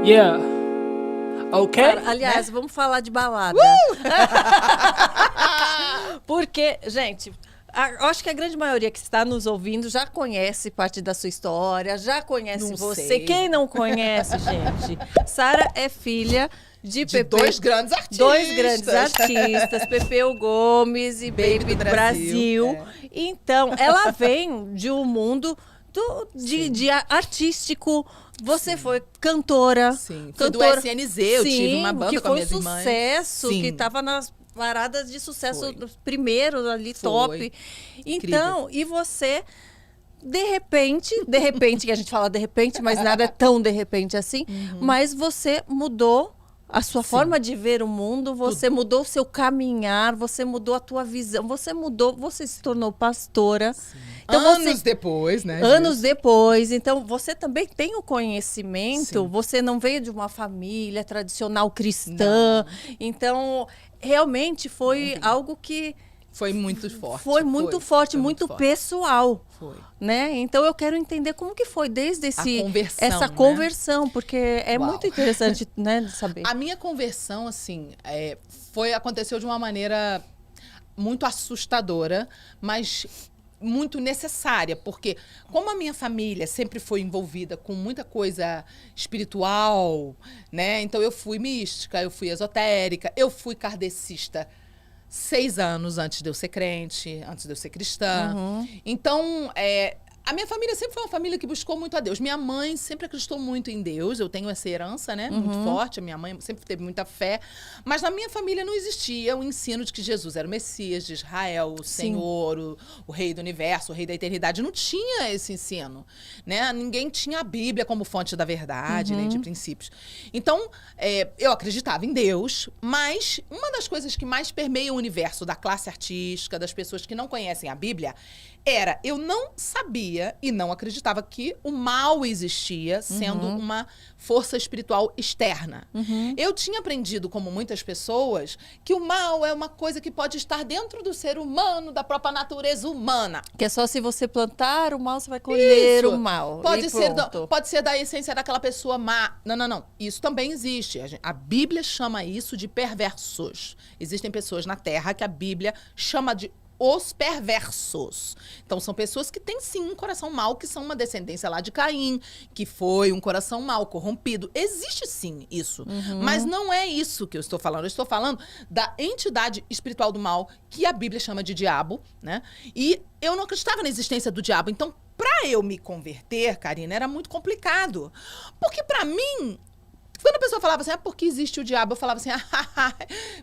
Yeah. Ok? Aliás, vamos falar de balada. Porque, gente, eu acho que a grande maioria que está nos ouvindo já conhece parte da sua história, já conhece Não você. sei. Quem não conhece, gente? Sara é filha de Pepeu, dois grandes artistas. Dois grandes artistas, Pepeu Gomes e Baby do Brasil. É. Então, ela vem de um mundo de artístico. Você foi cantora. Sim, fui cantora, do SNZ, eu tive uma banda que com foi minhas irmãs. sucesso, Sim. que estava nas paradas de sucesso Foi. dos primeiros ali, Foi. top. Então, e você, de repente, que a gente fala de repente, mas nada é tão de repente assim, mas você mudou a sua forma de ver o mundo, você mudou o seu caminhar, você mudou a tua visão, você se tornou pastora. Então, Anos depois, né? Anos depois. Então, você também tem o conhecimento. Sim. Você não veio de uma família tradicional cristã. Não. Então, realmente foi algo que... Foi muito forte. Foi muito forte, muito pessoal. Foi. Né? Então, eu quero entender como que foi desde essa né? conversão, porque é Uau. muito interessante, né, de saber. A minha conversão, assim, aconteceu de uma maneira muito assustadora, mas muito necessária, porque como a minha família sempre foi envolvida com muita coisa espiritual, né? Então eu fui mística, eu fui esotérica, eu fui kardecista 6 anos antes de eu ser crente, antes de eu ser cristã. Então, a minha família sempre foi uma família que buscou muito a Deus. Minha mãe sempre acreditou muito em Deus. Eu tenho essa herança, né? Muito forte. A minha mãe sempre teve muita fé. Mas na minha família não existia o ensino de que Jesus era o Messias de Israel, o Senhor, o Rei do Universo, o Rei da Eternidade. Não tinha esse ensino, né? Ninguém tinha a Bíblia como fonte da verdade, nem de princípios. Então, eu acreditava em Deus, mas uma das coisas que mais permeia o universo da classe artística, das pessoas que não conhecem a Bíblia, eu não sabia e não acreditava que o mal existia sendo uma força espiritual externa. Eu tinha aprendido, como muitas pessoas, que o mal é uma coisa que pode estar dentro do ser humano, da própria natureza humana. Que é só se você plantar o mal, você vai colher o mal. Pode ser da essência daquela pessoa má. Não. Isso também existe. A Bíblia chama isso de perversos. Existem pessoas na Terra que a Bíblia chama de os perversos. Então, são pessoas que têm, sim, um coração mau, que são uma descendência lá de Caim, que foi um coração mau, corrompido. Existe, sim, isso. Mas não é isso que eu estou falando. Eu estou falando da entidade espiritual do mal, que a Bíblia chama de diabo, né? E eu não acreditava na existência do diabo. Então, para eu me converter, Karina, era muito complicado. Porque, para mim, quando a pessoa falava assim, por que existe o diabo? Eu falava assim,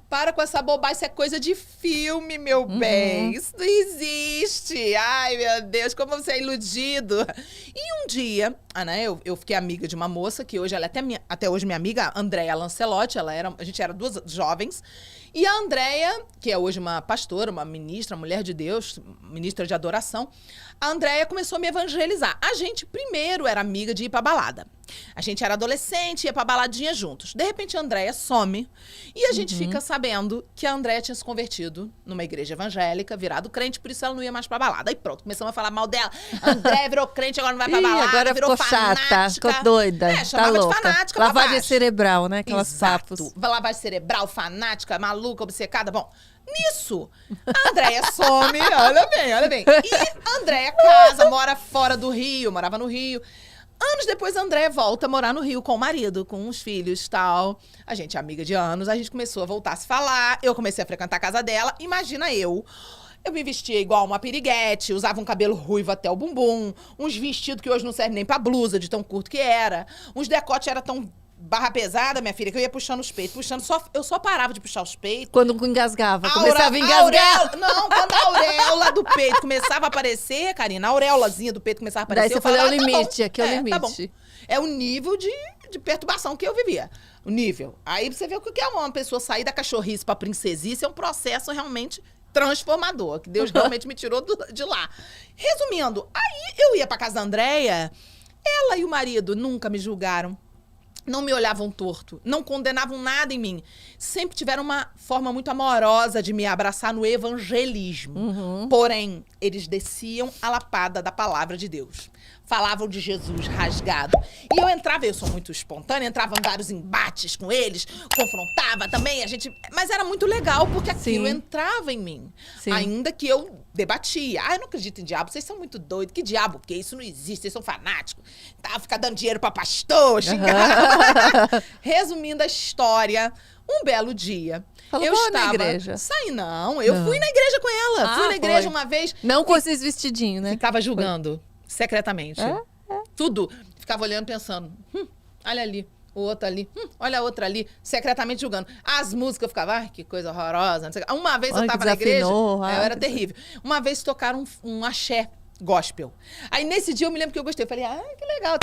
para com essa bobagem, isso é coisa de filme, meu bem. Isso não existe. Ai, meu Deus, como você é iludido. E um dia, né, eu fiquei amiga de uma moça, que hoje ela é até hoje minha amiga, a Andréia Lancelotti, a gente era 2 jovens. E a Andréia, que é hoje uma pastora, uma ministra, mulher de Deus, ministra de adoração, a Andréia começou a me evangelizar. A gente primeiro era amiga de ir pra balada. A gente era adolescente, ia pra baladinha juntos. De repente, a Andréia some e a gente fica sabendo que a Andréia tinha se convertido numa igreja evangélica, virado crente, por isso ela não ia mais pra balada. Aí pronto, começamos a falar mal dela. A Andréia virou crente, agora não vai pra balada, agora virou ficou fanática. chata, ficou doida, chamava louca. de fanática. Lavagem cerebral, né? Aquelas Exato. papos. Lavagem cerebral, fanática, maluca, obcecada. Bom, nisso, a Andréia some, olha bem. E a Andréia casa, mora fora do Rio, morava no Rio. Anos depois, a Andréia volta a morar no Rio com o marido, com os filhos e tal. A gente é amiga de anos, a gente começou a voltar a se falar. Eu comecei a frequentar a casa dela. Imagina eu me vestia igual uma piriguete, usava um cabelo ruivo até o bumbum, uns vestidos que hoje não servem nem pra blusa, de tão curto que era. Uns decotes era tão barra pesada, minha filha, que eu ia puxando os peitos, eu só parava de puxar os peitos. Quando engasgava, começava a engasgar. Quando a auréola do peito começava a aparecer, Karina, a auréolazinha do peito começava a aparecer. Daí você falou, é o limite, tá aqui é o limite. Tá bom. É o nível de perturbação que eu vivia. O nível. Aí você vê o que é uma pessoa sair da cachorrice pra princesice, é um processo realmente transformador, que Deus realmente me tirou de lá. Resumindo, aí eu ia pra casa da Andréia, ela e o marido nunca me julgaram. Não me olhavam torto, não condenavam nada em mim. Sempre tiveram uma forma muito amorosa de me abraçar no evangelismo. Porém, eles desciam a lapada da palavra de Deus. falavam de Jesus rasgado. E eu entrava, eu sou muito espontânea, entrava em vários embates com eles, confrontava também, mas era muito legal, porque aquilo entrava em mim. Sim. Ainda que eu debatia. Eu não acredito em diabo, vocês são muito doidos. Que diabo que isso não existe, vocês são fanáticos. Tá, ficar dando dinheiro pra pastor, xingar. Resumindo a história, um belo dia, eu estava na igreja. Não, eu fui na igreja com ela. Fui na igreja uma vez. Não com esses vestidinhos, né? Ficava julgando, secretamente. Tudo. Ficava olhando, pensando, olha ali, o outro ali, olha a outra ali, secretamente julgando. As músicas, eu ficava, ai, que coisa horrorosa. Não sei. Uma vez eu tava na igreja, eu era terrível. Uma vez tocaram um axé gospel. Aí, nesse dia, eu me lembro que eu gostei. Eu falei, que legal.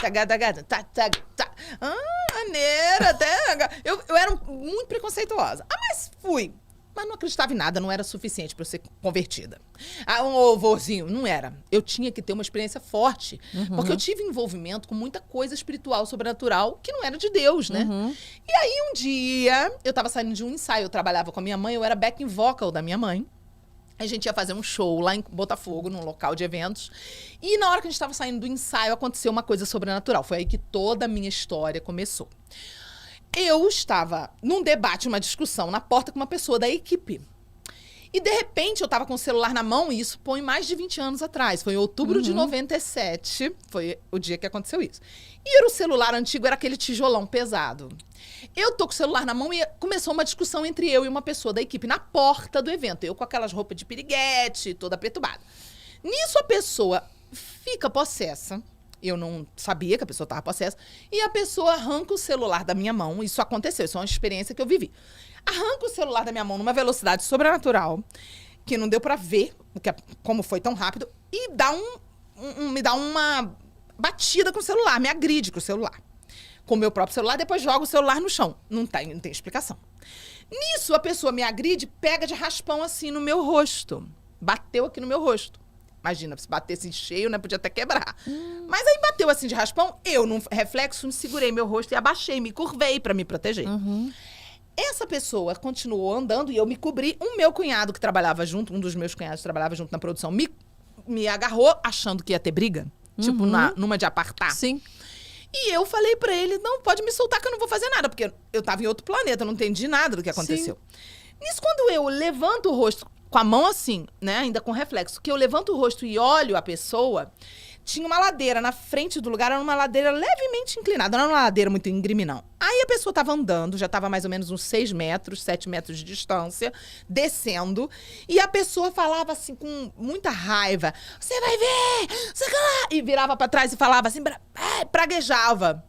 Maneira, até. Eu era muito preconceituosa. Mas fui. Mas não acreditava em nada, não era suficiente para eu ser convertida. Um louvorzinho, não era. Eu tinha que ter uma experiência forte. Porque eu tive envolvimento com muita coisa espiritual, sobrenatural, que não era de Deus, né? E aí, um dia, eu tava saindo de um ensaio, eu trabalhava com a minha mãe, eu era backing vocal da minha mãe. A gente ia fazer um show lá em Botafogo, num local de eventos. E na hora que a gente estava saindo do ensaio, aconteceu uma coisa sobrenatural. Foi aí que toda a minha história começou. Eu estava num debate, uma discussão na porta com uma pessoa da equipe. E, de repente, eu estava com o celular na mão, e isso foi mais de 20 anos atrás. Foi em outubro de 97, foi o dia que aconteceu isso. E era o celular antigo, era aquele tijolão pesado. Eu tô com o celular na mão e começou uma discussão entre eu e uma pessoa da equipe na porta do evento. Eu com aquelas roupas de piriguete, toda perturbada. Nisso, a pessoa fica possessa. Eu não sabia que a pessoa estava possessa. E a pessoa arranca o celular da minha mão. Isso aconteceu, isso é uma experiência que eu vivi. Arranca o celular da minha mão numa velocidade sobrenatural, que não deu pra ver como foi tão rápido, e me dá uma batida com o celular, me agride com o celular. Com o meu próprio celular, depois joga o celular no chão. Não tem explicação. Nisso, a pessoa me agride, pega de raspão assim no meu rosto. Bateu aqui no meu rosto. Imagina, se batesse cheio, né? Podia até quebrar. Mas aí bateu assim de raspão, eu, num reflexo, me segurei meu rosto e abaixei, me curvei pra me proteger. Essa pessoa continuou andando e eu me cobri. Um meu cunhado que trabalhava junto, um dos meus cunhados que trabalhava junto na produção, me agarrou achando que ia ter briga. Tipo, numa de apartar. Sim. E eu falei pra ele, não, pode me soltar que eu não vou fazer nada. Porque eu tava em outro planeta, eu não entendi nada do que aconteceu. Nisso, quando eu levanto o rosto com a mão assim, né, ainda com reflexo, que eu levanto o rosto e olho a pessoa, tinha uma ladeira na frente do lugar, era uma ladeira levemente inclinada, não era uma ladeira muito íngreme, não. Aí a pessoa tava andando, já tava mais ou menos uns 6 metros, 7 metros de distância, descendo, e a pessoa falava assim, com muita raiva, você vai ver, sei lá, e virava pra trás e falava assim, praguejava.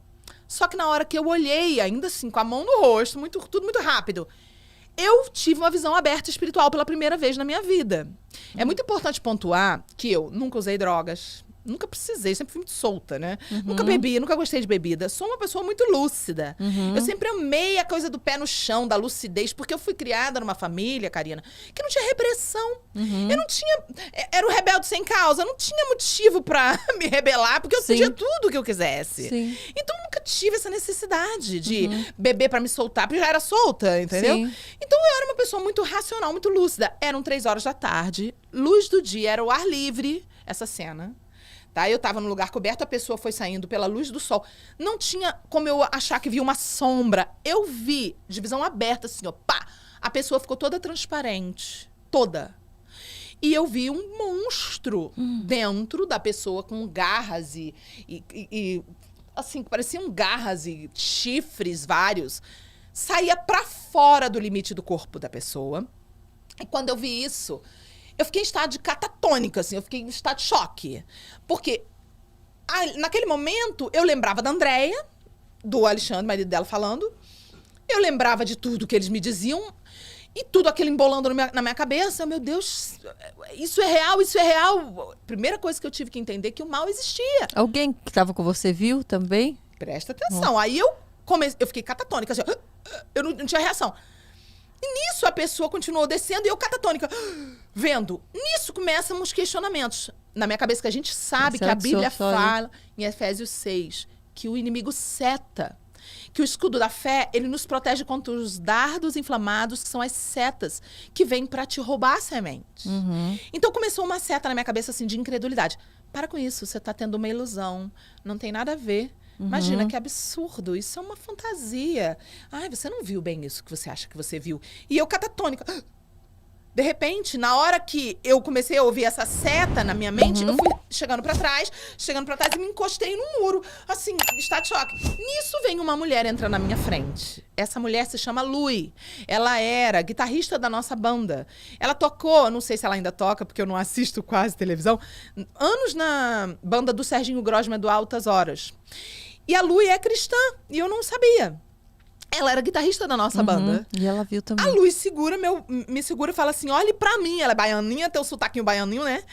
Só que na hora que eu olhei, ainda assim, com a mão no rosto, tudo muito rápido, eu tive uma visão aberta espiritual pela primeira vez na minha vida. É muito importante pontuar que eu nunca usei drogas, nunca precisei, sempre fui muito solta, né? Nunca bebi, nunca gostei de bebida. Sou uma pessoa muito lúcida. Eu sempre amei a coisa do pé no chão, da lucidez, porque eu fui criada numa família, Karina, que não tinha repressão. Eu não tinha... Era o rebelde sem causa, não tinha motivo pra me rebelar, porque eu podia tudo o que eu quisesse. Então, eu nunca tive essa necessidade de beber pra me soltar, porque eu já era solta, entendeu? Então, eu era uma pessoa muito racional, muito lúcida. Eram 3 horas da tarde, luz do dia, era o ar livre, essa cena. Tá? Eu tava num lugar coberto, a pessoa foi saindo pela luz do sol. Não tinha como eu achar que vi uma sombra. Eu vi, de visão aberta, assim, ó, pá! A pessoa ficou toda transparente. Toda. E eu vi um monstro dentro da pessoa com garras e assim, pareciam garras e chifres vários. Saía pra fora do limite do corpo da pessoa. E quando eu vi isso, eu fiquei em estado de catatônica, assim, eu fiquei em estado de choque. Porque naquele momento eu lembrava da Andréia, do Alexandre, marido dela, falando. Eu lembrava de tudo que eles me diziam. E tudo aquilo embolando na minha cabeça. Meu Deus, isso é real, isso é real. Primeira coisa que eu tive que entender é que o mal existia. Alguém que estava com você viu também? Presta atenção. Aí eu fiquei catatônica, assim, eu não tinha reação. E nisso a pessoa continuou descendo e eu catatônica, vendo. Nisso começam os questionamentos. Na minha cabeça, que a gente sabe que a Bíblia fala, em Efésios 6, que o inimigo seta. Que o escudo da fé, ele nos protege contra os dardos inflamados, que são as setas, que vêm para te roubar a semente. Então começou uma seta na minha cabeça, assim, de incredulidade. para com isso, você tá tendo uma ilusão. Não tem nada a ver. Imagina, que absurdo. Isso é uma fantasia. Ai, você não viu bem isso que você acha que você viu. E eu catatônica. De repente, na hora que eu comecei a ouvir essa seta na minha mente, eu fui chegando pra trás e me encostei no muro. Assim, estado de choque. Nisso vem uma mulher entrando na minha frente. Essa mulher se chama Lui. Ela era guitarrista da nossa banda. Ela tocou, não sei se ela ainda toca, porque eu não assisto quase televisão, anos na banda do Serginho Grosman do Altas Horas. E a Lui é cristã, e eu não sabia. Ela era guitarrista da nossa banda. E ela viu também. A Luz me segura e fala assim, olhe pra mim. Ela é baianinha, tem o sotaquinho baianinho, né?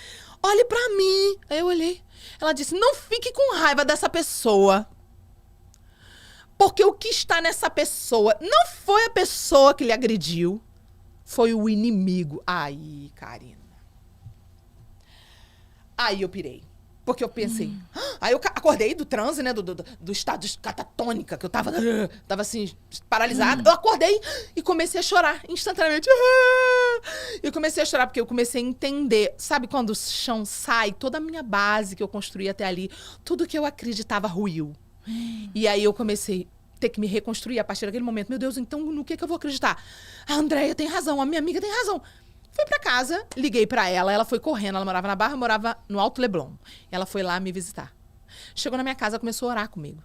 Olhe pra mim. Aí eu olhei. Ela disse, não fique com raiva dessa pessoa. Porque o que está nessa pessoa não foi a pessoa que lhe agrediu. Foi o inimigo. Aí, Karina. Aí eu pirei. Porque eu pensei... Aí eu acordei do transe, né? Do estado de catatônica, que eu tava assim, paralisada. Eu acordei e comecei a chorar instantaneamente. Eu comecei a chorar porque eu comecei a entender. Sabe quando o chão sai? Toda a minha base que eu construí até ali, tudo que eu acreditava ruiu. E aí eu comecei a ter que me reconstruir a partir daquele momento. Meu Deus, então no que eu vou acreditar? A Andréia tem razão, a minha amiga tem razão. Fui pra casa, liguei pra ela, ela foi correndo, ela morava na Barra, eu morava no Alto Leblon. Ela foi lá me visitar. Chegou na minha casa, começou a orar comigo.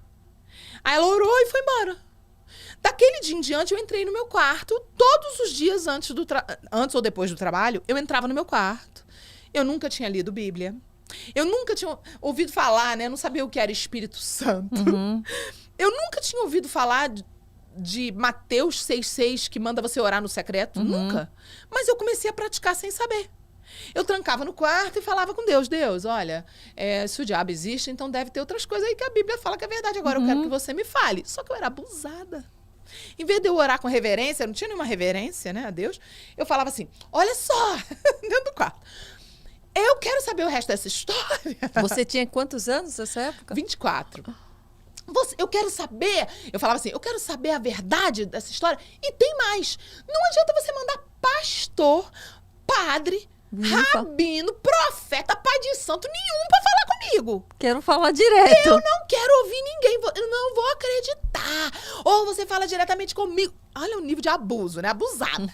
Aí ela orou e foi embora. Daquele dia em diante, eu entrei no meu quarto, todos os dias antes ou depois do trabalho, eu entrava no meu quarto. Eu nunca tinha lido Bíblia. Eu nunca tinha ouvido falar, né? Eu não sabia o que era Espírito Santo. Eu nunca tinha ouvido falar de Mateus 6,6, que manda você orar no secreto. Nunca. Mas eu comecei a praticar sem saber. Eu trancava no quarto e falava com Deus. Deus, olha, se o diabo existe, então deve ter outras coisas aí que a Bíblia fala que é verdade. Agora eu quero que você me fale. Só que eu era abusada. Em vez de eu orar com reverência, não tinha nenhuma reverência, né, a Deus, eu falava assim, olha só, dentro do quarto. Eu quero saber o resto dessa história. Você tinha quantos anos nessa época? 24. Eu quero saber, eu falava assim, eu quero saber a verdade dessa história. E tem mais. Não adianta você mandar pastor, padre, rabino, profeta, pai de santo nenhum pra falar comigo. Quero falar direto. Eu não quero ouvir ninguém, eu não vou acreditar. Ou você fala diretamente comigo. Olha o nível de abuso, né? Abusada.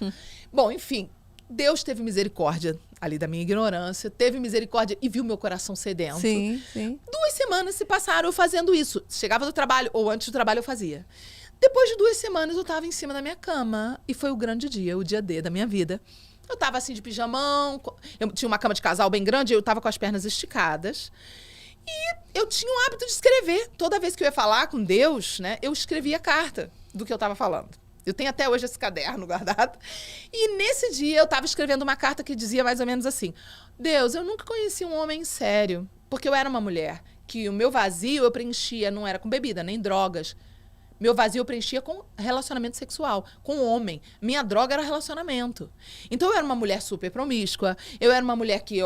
Bom, enfim, Deus teve misericórdia ali da minha ignorância, teve misericórdia e viu meu coração sedento. Sim, sim. 2 semanas se passaram eu fazendo isso. Chegava do trabalho, ou antes do trabalho eu fazia. Depois de 2 semanas eu tava em cima da minha cama. E foi o grande dia, o dia D da minha vida. Eu tava assim de pijamão, eu tinha uma cama de casal bem grande, eu tava com as pernas esticadas. E eu tinha o hábito de escrever. Toda vez que eu ia falar com Deus, né, eu escrevia carta do que eu tava falando. Eu tenho até hoje esse caderno guardado. E nesse dia eu estava escrevendo uma carta que dizia mais ou menos assim: Deus, eu nunca conheci um homem sério, porque eu era uma mulher que o meu vazio eu preenchia, não era com bebida, nem drogas. Meu vazio eu preenchia com relacionamento sexual, com homem. Minha droga era relacionamento. Então eu era uma mulher super promíscua, eu era uma mulher que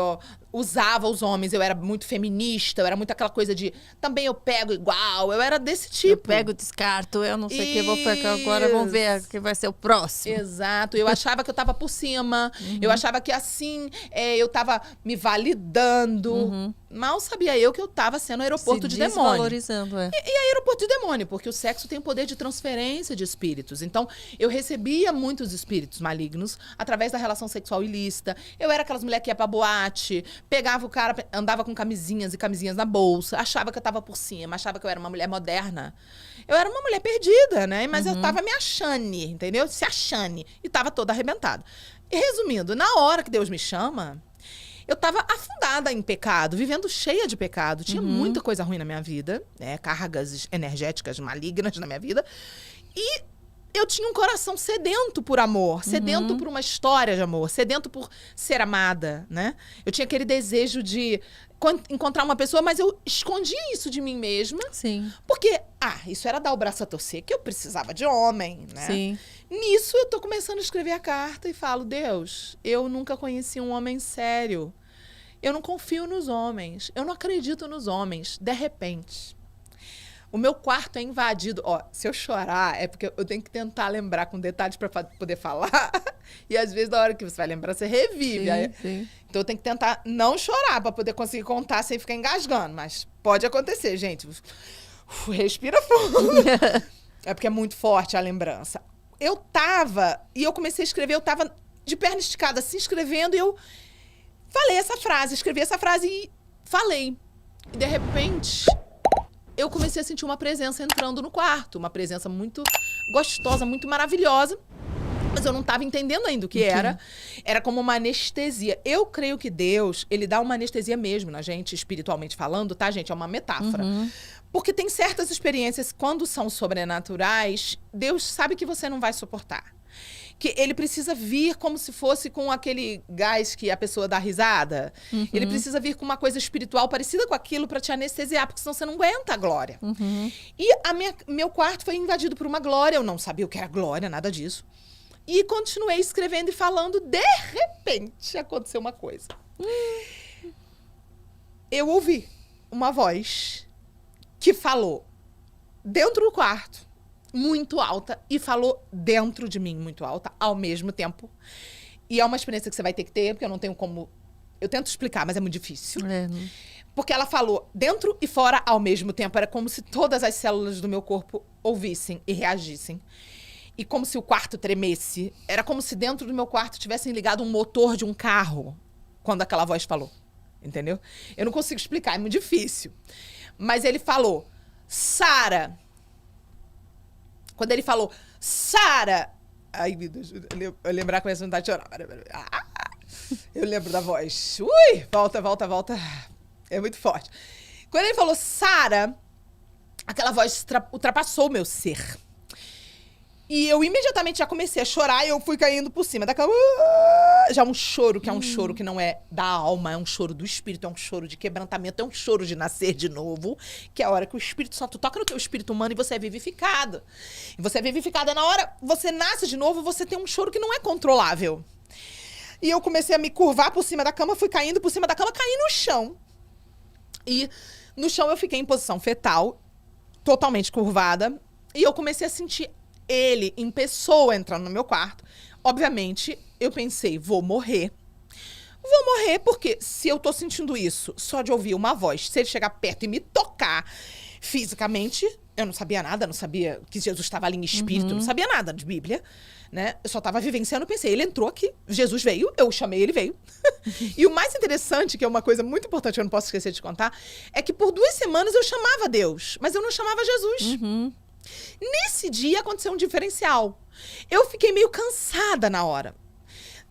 usava os homens, eu era muito feminista, eu era muito aquela coisa de também eu pego igual, eu era desse tipo. Eu pego, descarto, eu não sei o que vou pegar agora, vamos ver quem vai ser o próximo. Exato, eu achava que eu tava por cima, eu achava que assim eu tava me validando. Mal sabia eu que eu tava sendo aeroporto de demônio. Desvalorizando, E aeroporto de demônio, porque o sexo tem o poder de transferência de espíritos. Então, eu recebia muitos espíritos malignos através da relação sexual ilícita. Eu era aquelas mulheres que ia pra boate, pegava o cara, andava com camisinhas e camisinhas na bolsa, achava que eu tava por cima, achava que eu era uma mulher moderna. Eu era uma mulher perdida, né? Mas eu tava me achando, entendeu? Se achando. E tava toda arrebentada. E resumindo, na hora que Deus me chama, eu estava afundada em pecado, vivendo cheia de pecado. Tinha muita coisa ruim na minha vida, né? Cargas energéticas malignas na minha vida. E eu tinha um coração sedento por amor, sedento por uma história de amor, sedento por ser amada, né? Eu tinha aquele desejo de encontrar uma pessoa, mas eu escondia isso de mim mesma. Sim. Porque, isso era dar o braço a torcer, que eu precisava de homem, né? Sim. Nisso, eu tô começando a escrever a carta e falo, Deus, eu nunca conheci um homem sério. Eu não confio nos homens. Eu não acredito nos homens. De repente, O meu quarto é invadido. Ó, se eu chorar, é porque eu tenho que tentar lembrar com detalhes para poder falar. E às vezes, na hora que você vai lembrar, você revive. Sim, Aí, sim. então eu tenho que tentar não chorar para poder conseguir contar sem ficar engasgando. Mas pode acontecer, gente. Respira fundo. É porque é muito forte a lembrança. Eu comecei a escrever, eu tava de perna esticada, assim, escrevendo, e eu falei essa frase, escrevi essa frase e falei. E, de repente, eu comecei a sentir uma presença entrando no quarto. Uma presença muito gostosa, muito maravilhosa. Mas eu não estava entendendo ainda o que era. Era como uma anestesia. Eu creio que Deus, ele dá uma anestesia mesmo na gente, espiritualmente falando, tá, gente? É uma metáfora. Porque tem certas experiências, quando são sobrenaturais, Deus sabe que você não vai suportar. Que ele precisa vir como se fosse com aquele gás que a pessoa dá risada. Ele precisa vir com uma coisa espiritual parecida com aquilo para te anestesiar, porque senão você não aguenta a glória. E meu quarto foi invadido por uma glória. Eu não sabia o que era glória, nada disso. E continuei escrevendo e falando. De repente, aconteceu uma coisa. Eu ouvi uma voz que falou dentro do quarto, muito alta, e falou dentro de mim, muito alta, ao mesmo tempo. E é uma experiência que você vai ter que ter, porque eu não tenho como... Eu tento explicar, mas é muito difícil. Porque ela falou dentro e fora ao mesmo tempo. Era como se todas as células do meu corpo ouvissem e reagissem. E como se o quarto tremesse. Era como se dentro do meu quarto tivessem ligado um motor de um carro quando aquela voz falou. Entendeu? Eu não consigo explicar, é muito difícil. Mas ele falou, Sara. Quando ele falou, Sara. Ai, meu Deus, eu lembrar com essa vontade de chorar. Eu lembro da voz. Ui, volta. É muito forte. Quando ele falou, Sara, aquela voz ultrapassou o meu ser. E eu imediatamente já comecei a chorar e eu fui caindo por cima da cama. Já um choro, que é um choro que não é da alma, é um choro do espírito, é um choro de quebrantamento, é um choro de nascer de novo, que é a hora que o Espírito Santo toca no teu espírito humano e você é vivificado. E você é vivificada na hora, você nasce de novo, você tem um choro que não é controlável. E eu comecei a me curvar por cima da cama, fui caindo por cima da cama, caí no chão. E no chão eu fiquei em posição fetal, totalmente curvada, e eu comecei a sentir ele em pessoa entrando no meu quarto. Obviamente, eu pensei, vou morrer. Vou morrer porque se eu tô sentindo isso só de ouvir uma voz, se ele chegar perto e me tocar fisicamente, eu não sabia nada, não sabia que Jesus estava ali em espírito, não sabia nada de Bíblia, né? Eu só tava vivenciando, pensei, ele entrou aqui, Jesus veio, eu chamei, ele veio. E o mais interessante, que é uma coisa muito importante que eu não posso esquecer de contar, é que por 2 semanas eu chamava Deus, mas eu não chamava Jesus. Nesse dia aconteceu um diferencial. Eu fiquei meio cansada na hora.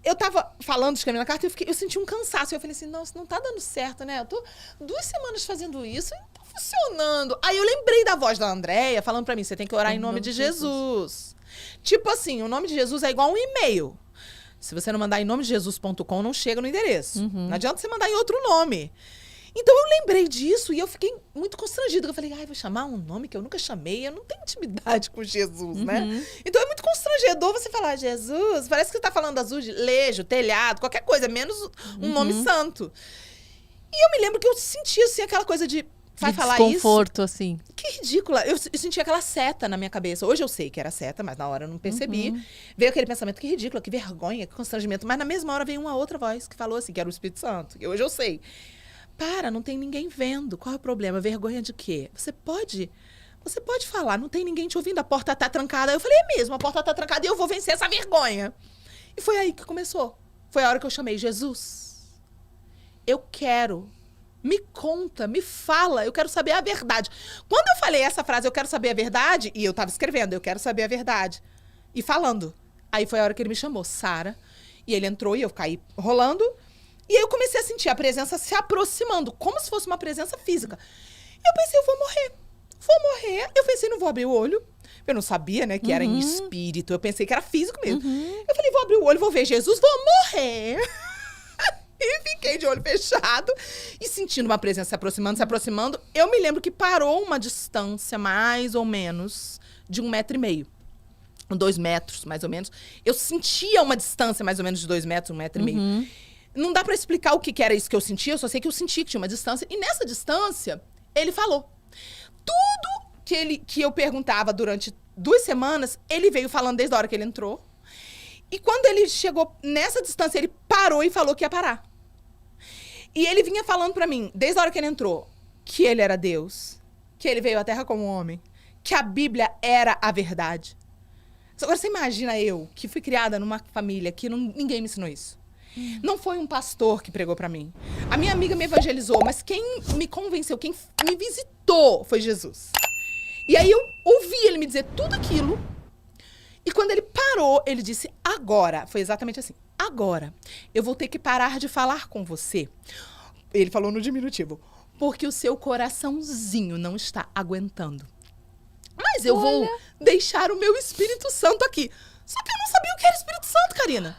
Eu tava falando, escrevendo a carta, eu senti um cansaço. Eu falei assim, nossa, não tá dando certo, né? Eu tô 2 semanas fazendo isso e não tá funcionando. Aí eu lembrei da voz da Andréia falando pra mim, você tem que orar em nome de Jesus. Tipo assim, o nome de Jesus é igual um e-mail. Se você não mandar em nome de Jesus.com, não chega no endereço. Não adianta você mandar em outro nome. Então eu lembrei disso e eu fiquei muito constrangida. Eu falei, ai, vou chamar um nome que eu nunca chamei. Eu não tenho intimidade com Jesus, né? Então é muito constrangedor você falar, Jesus, parece que você tá falando azulejo, telhado, qualquer coisa, menos um nome santo. E eu me lembro que eu senti, assim, aquela coisa de... Vai falar isso? Desconforto, assim. Que ridícula. Eu senti aquela seta na minha cabeça. Hoje eu sei que era seta, mas na hora eu não percebi. Veio aquele pensamento, que ridícula, que vergonha, que constrangimento. Mas na mesma hora veio uma outra voz que falou assim, que era o Espírito Santo. Que hoje eu sei. Para, não tem ninguém vendo. Qual é o problema? Vergonha de quê? Você pode falar, não tem ninguém te ouvindo, a porta tá trancada. Eu falei, é mesmo, a porta tá trancada e eu vou vencer essa vergonha. E foi aí que começou. Foi a hora que eu chamei, Jesus, eu quero, me conta, me fala, eu quero saber a verdade. Quando eu falei essa frase, eu quero saber a verdade, e eu tava escrevendo, eu quero saber a verdade, e falando. Aí foi a hora que ele me chamou, Sara, e ele entrou e eu caí rolando. E aí eu comecei a sentir a presença se aproximando, como se fosse uma presença física. Eu pensei, eu vou morrer. Eu pensei, não vou abrir o olho. Eu não sabia, né, que era em espírito. Eu pensei que era físico mesmo. Eu falei, vou abrir o olho, vou ver Jesus, vou morrer. E fiquei de olho fechado e sentindo uma presença se aproximando. Eu me lembro que parou uma distância mais ou menos de 1,5 metro. 2 metros, mais ou menos. Eu sentia uma distância mais ou menos de 2 metros, 1,5 metro. Não dá pra explicar o que era isso que eu sentia, eu só sei que eu senti que tinha uma distância. E nessa distância, ele falou. Tudo que eu perguntava durante 2 semanas, ele veio falando desde a hora que ele entrou. E quando ele chegou nessa distância, ele parou e falou que ia parar. E ele vinha falando pra mim, desde a hora que ele entrou, que ele era Deus, que ele veio à Terra como homem, que a Bíblia era a verdade. Agora, você imagina eu, que fui criada numa família que ninguém me ensinou isso. Não foi um pastor que pregou pra mim. A minha amiga me evangelizou, mas quem me convenceu, quem me visitou foi Jesus. E aí eu ouvi ele me dizer tudo aquilo. E quando ele parou, ele disse, agora, foi exatamente assim, agora, eu vou ter que parar de falar com você. Ele falou no diminutivo, porque o seu coraçãozinho não está aguentando. Mas eu vou deixar o meu Espírito Santo aqui. Só que eu não sabia o que era Espírito Santo, Karina.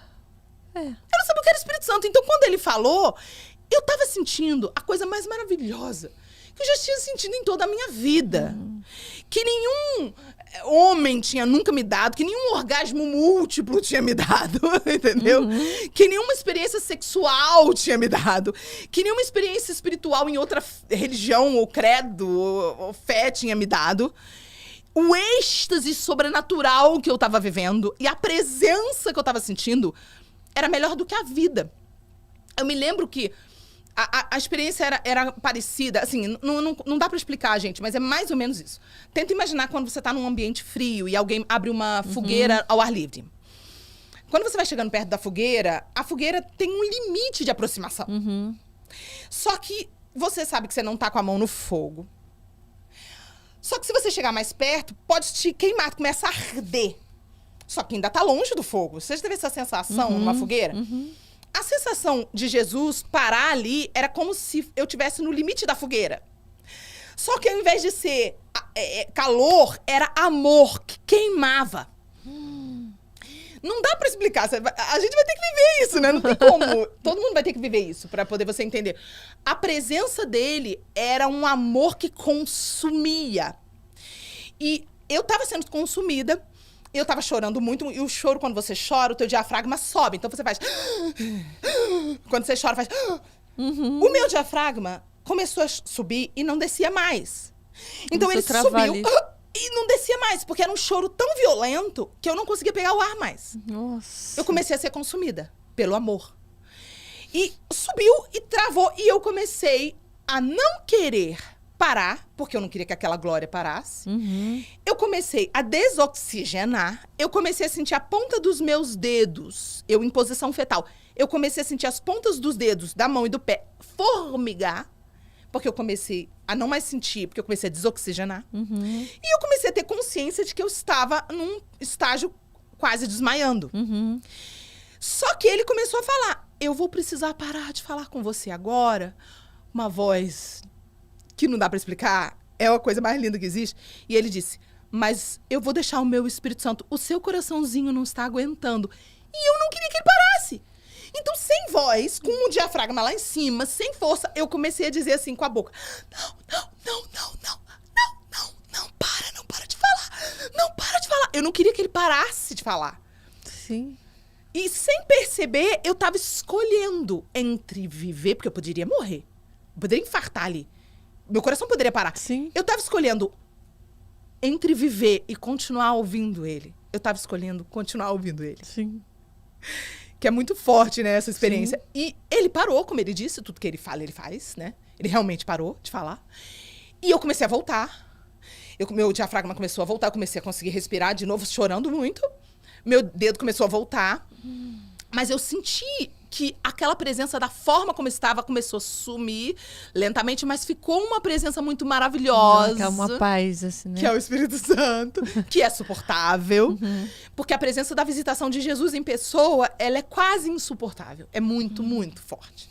Eu não sabia o que era Espírito Santo. Então, quando ele falou, eu tava sentindo a coisa mais maravilhosa que eu já tinha sentido em toda a minha vida. Que nenhum homem tinha nunca me dado, que nenhum orgasmo múltiplo tinha me dado, entendeu? Que nenhuma experiência sexual tinha me dado, que nenhuma experiência espiritual em outra religião, ou credo, ou fé tinha me dado. O êxtase sobrenatural que eu tava vivendo e a presença que eu tava sentindo era melhor do que a vida. Eu me lembro que a experiência era parecida, assim, não dá pra explicar, gente, mas é mais ou menos isso. Tenta imaginar quando você tá num ambiente frio e alguém abre uma fogueira ao ar livre. Quando você vai chegando perto da fogueira, a fogueira tem um limite de aproximação. Só que você sabe que você não tá com a mão no fogo. Só que se você chegar mais perto, pode te queimar, começa a arder. Só que ainda tá longe do fogo. Você já teve essa sensação numa fogueira? A sensação de Jesus parar ali era como se eu estivesse no limite da fogueira. Só que ao invés de ser calor, era amor que queimava. Não dá pra explicar. A gente vai ter que viver isso, né? Não tem como. Todo mundo vai ter que viver isso pra poder você entender. A presença dele era um amor que consumia. E eu tava sendo consumida. Eu tava chorando muito, e o choro, quando você chora, o teu diafragma sobe. Então você faz... Quando você chora, faz... O meu diafragma começou a subir e não descia mais. Então ele subiu e não descia mais, porque era um choro tão violento que eu não conseguia pegar o ar mais. Nossa. Eu comecei a ser consumida pelo amor. E subiu e travou, e eu comecei a não querer parar, porque eu não queria que aquela glória parasse. Eu comecei a desoxigenar. Eu comecei a sentir a ponta dos meus dedos, eu em posição fetal. Eu comecei a sentir as pontas dos dedos, da mão e do pé, formigar, porque eu comecei a não mais sentir, porque eu comecei a desoxigenar. E eu comecei a ter consciência de que eu estava num estágio quase desmaiando. Só que ele começou a falar, eu vou precisar parar de falar com você agora. Uma voz que não dá pra explicar, é a coisa mais linda que existe. E ele disse, mas eu vou deixar o meu Espírito Santo, o seu coraçãozinho não está aguentando. E eu não queria que ele parasse. Então, sem voz, com o diafragma lá em cima, sem força, eu comecei a dizer assim com a boca, não, para de falar. Não, para de falar. Eu não queria que ele parasse de falar. Sim. E sem perceber, eu tava escolhendo entre viver, porque eu poderia morrer. Eu poderia infartar ali. Meu coração poderia parar. Sim. Eu tava escolhendo entre viver e continuar ouvindo ele. Eu tava escolhendo continuar ouvindo ele. Sim. Que é muito forte, né, essa experiência. Sim. E ele parou, como ele disse, tudo que ele fala, ele faz, né? Ele realmente parou de falar. E eu comecei a voltar. Meu diafragma começou a voltar, eu comecei a conseguir respirar de novo, chorando muito. Meu dedo começou a voltar. Mas eu senti que aquela presença, da forma como estava, começou a sumir lentamente, mas ficou uma presença muito maravilhosa. Que é uma paz, assim, né? Que é o Espírito Santo, que é suportável. Porque a presença da visitação de Jesus em pessoa, ela é quase insuportável. É muito, muito forte.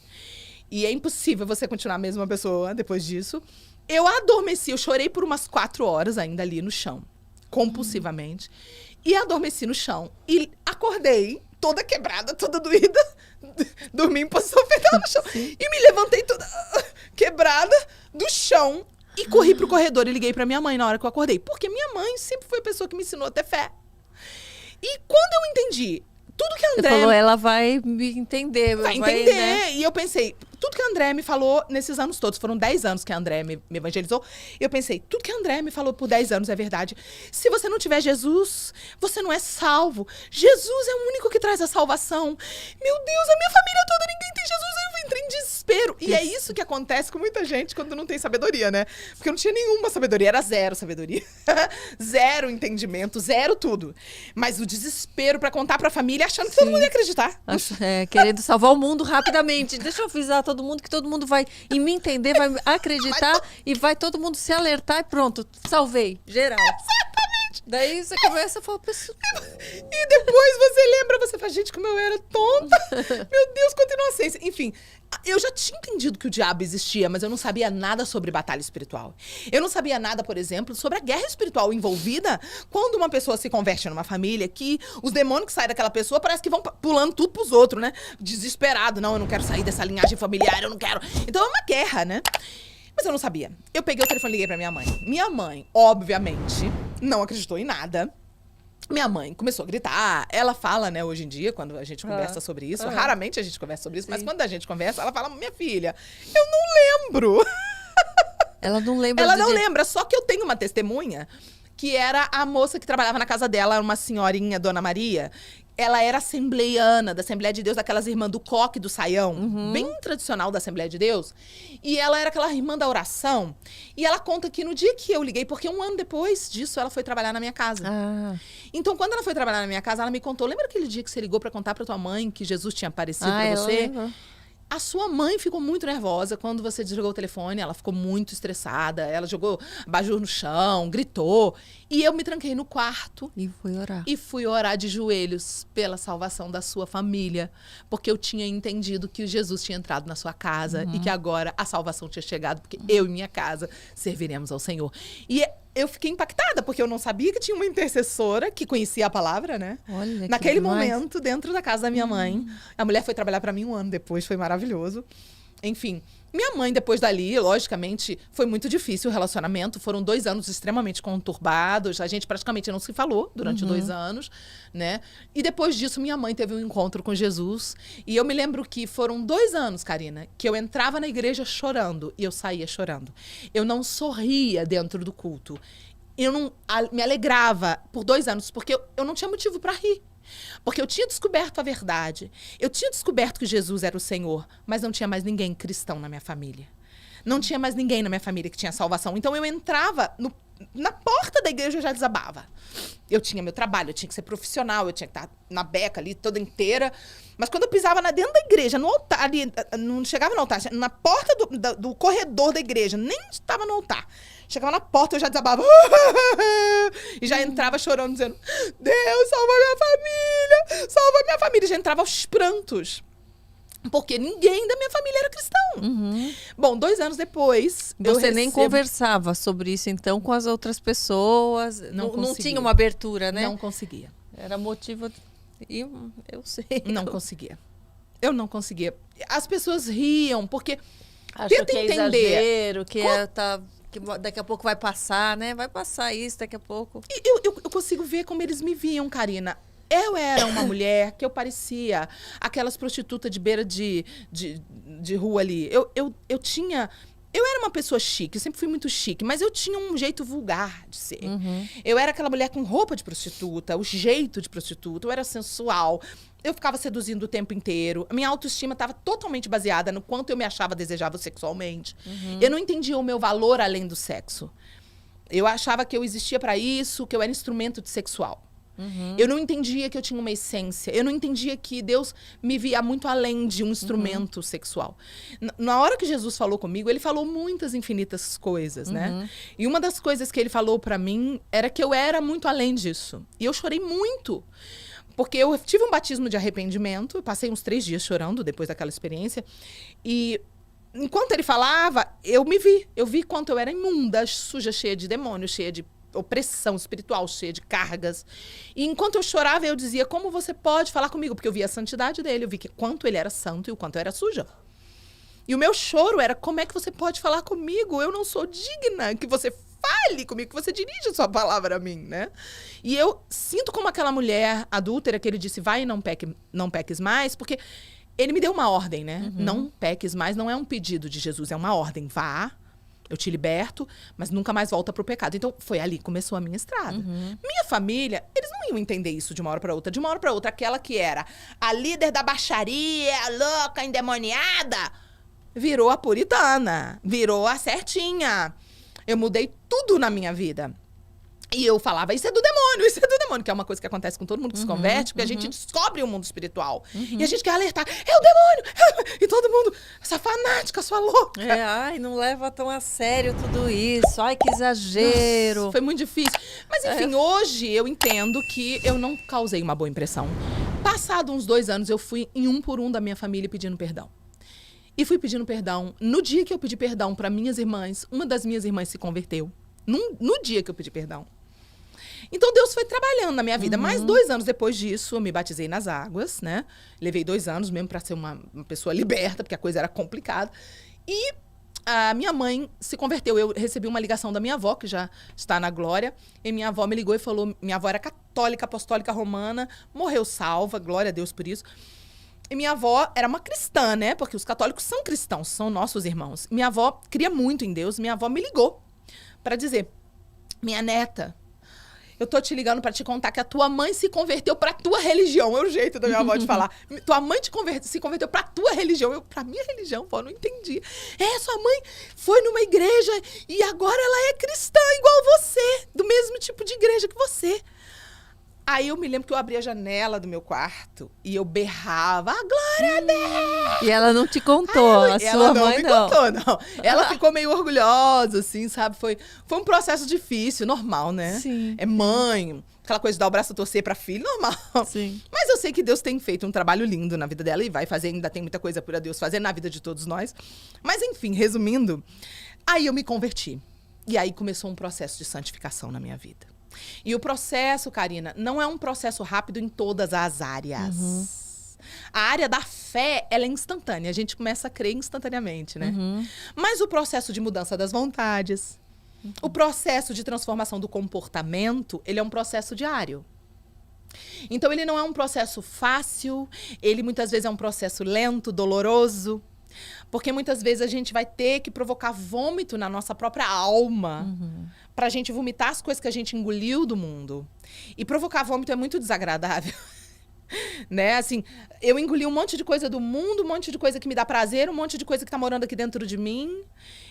E é impossível você continuar a mesma pessoa depois disso. Eu adormeci, eu chorei por umas 4 horas ainda ali no chão, compulsivamente. E adormeci no chão. E acordei toda quebrada, toda doída. Dormi em posição fetal no chão. Sim. E me levantei toda quebrada do chão. E corri pro corredor e liguei pra minha mãe na hora que eu acordei. Porque minha mãe sempre foi a pessoa que me ensinou a ter fé. E quando eu entendi tudo que a Você André... falou, ela vai me entender. Vai entender. Né? E eu pensei, tudo que a André me falou nesses anos todos, foram 10 anos que a André me evangelizou, eu pensei, tudo que a André me falou por 10 anos é verdade. Se você não tiver Jesus, você não é salvo. Jesus é o único que traz a salvação. Meu Deus, a minha família toda, ninguém tem Jesus, eu entrei em desespero. E é isso que acontece com muita gente quando não tem sabedoria, né? Porque eu não tinha nenhuma sabedoria, era zero sabedoria. Zero entendimento, zero tudo. Mas o desespero pra contar pra família, achando que todo mundo ia acreditar. Querendo salvar o mundo rapidamente. Deixa eu avisar todo mundo que todo mundo vai em me entender, vai acreditar e vai todo mundo se alertar e pronto, salvei, geral. Exatamente. Daí você começa a falar, pessoal... E depois você lembra, você fala, gente, como eu era tonta. Meu Deus, quanta inocência. Enfim, eu já tinha entendido que o diabo existia, mas eu não sabia nada sobre batalha espiritual. Eu não sabia nada, por exemplo, sobre a guerra espiritual envolvida quando uma pessoa se converte numa família, que os demônios que saem daquela pessoa parece que vão pulando tudo pros outros, né? Desesperado. Não, eu não quero sair dessa linhagem familiar, eu não quero. Então é uma guerra, né? Mas eu não sabia. Eu peguei o telefone e liguei pra minha mãe. Minha mãe, obviamente, não acreditou em nada. Minha mãe começou a gritar. Ela fala, né, hoje em dia, quando a gente conversa sobre isso. Raramente a gente conversa sobre isso, mas quando a gente conversa, ela fala, minha filha, eu não lembro. Ela não lembra. Ela não lembra, só que eu tenho uma testemunha que era a moça que trabalhava na casa dela, uma senhorinha, Dona Maria. Ela era assembleiana da Assembleia de Deus, daquelas irmãs do coque, do saião, bem tradicional da Assembleia de Deus. E ela era aquela irmã da oração. E ela conta que no dia que eu liguei, porque um ano depois disso, ela foi trabalhar na minha casa. Então, quando ela foi trabalhar na minha casa, ela me contou, lembra aquele dia que você ligou pra contar pra tua mãe que Jesus tinha aparecido pra você? A sua mãe ficou muito nervosa quando você desligou o telefone, ela ficou muito estressada, ela jogou abajur no chão, gritou. E eu me tranquei no quarto. E fui orar. E fui orar de joelhos pela salvação da sua família. Porque eu tinha entendido que Jesus tinha entrado na sua casa e que agora a salvação tinha chegado, porque eu e minha casa serviremos ao Senhor. E eu fiquei impactada, porque eu não sabia que tinha uma intercessora que conhecia a palavra, né? Olha, naquele momento, dentro da casa da minha mãe. A mulher foi trabalhar pra mim um ano depois, foi maravilhoso. Enfim, minha mãe, depois dali, logicamente, foi muito difícil o relacionamento. Foram 2 anos extremamente conturbados. A gente praticamente não se falou durante 2 anos, né? E depois disso, minha mãe teve um encontro com Jesus. E eu me lembro que foram 2 anos, Karina, que eu entrava na igreja chorando e eu saía chorando. Eu não sorria dentro do culto. Eu não me alegrava por 2 anos, porque eu não tinha motivo para rir. Porque eu tinha descoberto a verdade. Eu tinha descoberto que Jesus era o Senhor, mas não tinha mais ninguém cristão na minha família. Não tinha mais ninguém na minha família que tinha salvação. Então eu entrava na porta da igreja, eu já desabava. Eu tinha meu trabalho, eu tinha que ser profissional, eu tinha que estar na beca ali toda inteira. Mas quando eu pisava dentro da igreja, no altar, ali, não chegava no altar, na porta do corredor da igreja, nem estava no altar. Chegava na porta, eu já desabava. E já entrava chorando, dizendo, Deus, salva minha família, salva minha família. Já entrava aos prantos. Porque ninguém da minha família era cristão. Bom, 2 anos depois... Você nem conversava sobre isso, então, com as outras pessoas? Não tinha uma abertura, né? Não conseguia. Era motivo... Eu sei. Não conseguia. Eu não conseguia. As pessoas riam, porque... Achou que é exagero, que daqui a pouco vai passar, né? Vai passar isso daqui a pouco. Eu consigo ver como eles me viam, Karina. Eu era uma mulher que eu parecia aquelas prostitutas de beira de rua ali. Eu tinha... Eu era uma pessoa chique, eu sempre fui muito chique, mas eu tinha um jeito vulgar de ser. Eu era aquela mulher com roupa de prostituta, o jeito de prostituta, eu era sensual. Eu ficava seduzindo o tempo inteiro. A minha autoestima estava totalmente baseada no quanto eu me achava desejável sexualmente. Eu não entendia o meu valor além do sexo. Eu achava que eu existia para isso, que eu era instrumento de sexual. Eu não entendia que eu tinha uma essência. Eu não entendia que Deus me via muito além de um instrumento sexual. Na hora que Jesus falou comigo, ele falou muitas infinitas coisas, né? E uma das coisas que ele falou pra mim era que eu era muito além disso. E eu chorei muito. Porque eu tive um batismo de arrependimento. Eu passei uns 3 dias chorando depois daquela experiência. E enquanto ele falava, eu me vi. Eu vi quanto eu era imunda, suja, cheia de demônios, cheia de opressão espiritual, cheia de cargas. E enquanto eu chorava, eu dizia, como você pode falar comigo? Porque eu via a santidade dele, eu vi que quanto ele era santo e o quanto eu era suja. E o meu choro era, como é que você pode falar comigo? Eu não sou digna que você fale comigo, que você dirige a sua palavra a mim, né? E eu sinto como aquela mulher adúltera que ele disse, vai e não peques mais, porque ele me deu uma ordem, né? Não peques mais, não é um pedido de Jesus, é uma ordem. Vá, eu te liberto, mas nunca mais volta pro pecado. Então, foi ali que começou a minha estrada. Minha família, eles não iam entender isso de uma hora pra outra. De uma hora pra outra, aquela que era a líder da baixaria, a louca, endemoniada, virou a puritana, virou a certinha. Eu mudei tudo na minha vida. E eu falava, isso é do demônio, que é uma coisa que acontece com todo mundo que se converte, porque a gente descobre o mundo espiritual. E a gente quer alertar, é o demônio! E todo mundo, essa fanática, sua louca. Ai, não leva tão a sério tudo isso. Ai, que exagero. Nossa, foi muito difícil. Mas enfim, hoje eu entendo que eu não causei uma boa impressão. Passado uns 2 anos, eu fui em um por um da minha família pedindo perdão. E fui pedindo perdão. No dia que eu pedi perdão para minhas irmãs, uma das minhas irmãs se converteu. No dia que eu pedi perdão. Então, Deus foi trabalhando na minha vida. Mas 2 anos depois disso, eu me batizei nas águas, né? Levei 2 anos mesmo para ser uma pessoa liberta, porque a coisa era complicada. E a minha mãe se converteu. Eu recebi uma ligação da minha avó, que já está na glória. E minha avó me ligou e falou... Minha avó era católica, apostólica romana. Morreu salva, glória a Deus por isso. E minha avó era uma cristã, né? Porque os católicos são cristãos, são nossos irmãos. Minha avó cria muito em Deus. Minha avó me ligou para dizer... Minha neta... Eu tô te ligando pra te contar que a tua mãe se converteu pra tua religião. É o jeito da minha avó de falar. Tua mãe se converteu pra tua religião. Eu, pra minha religião, pô, não entendi. Sua mãe foi numa igreja e agora ela é cristã igual você. Do mesmo tipo de igreja que você. Aí eu me lembro que eu abri a janela do meu quarto e eu berrava, glória a Deus! E ela não te contou, a sua mãe não. Ela não me contou, não. Ela ficou meio orgulhosa, assim, sabe? Foi um processo difícil, normal, né? Sim. É mãe, aquela coisa de dar o braço a torcer pra filho, normal. Sim. Mas eu sei que Deus tem feito um trabalho lindo na vida dela e vai fazer, ainda tem muita coisa por Deus fazer na vida de todos nós. Mas enfim, resumindo, aí eu me converti. E aí começou um processo de santificação na minha vida. E o processo, Karina, não é um processo rápido em todas as áreas. A área da fé, ela é instantânea. A gente começa a crer instantaneamente, né? Mas o processo de mudança das vontades, o processo de transformação do comportamento, ele é um processo diário. Então, ele não é um processo fácil, ele muitas vezes é um processo lento, doloroso. Porque muitas vezes a gente vai ter que provocar vômito na nossa própria alma pra gente vomitar as coisas que a gente engoliu do mundo. E provocar vômito é muito desagradável. Né? Assim, eu engoli um monte de coisa do mundo, um monte de coisa que me dá prazer, um monte de coisa que tá morando aqui dentro de mim.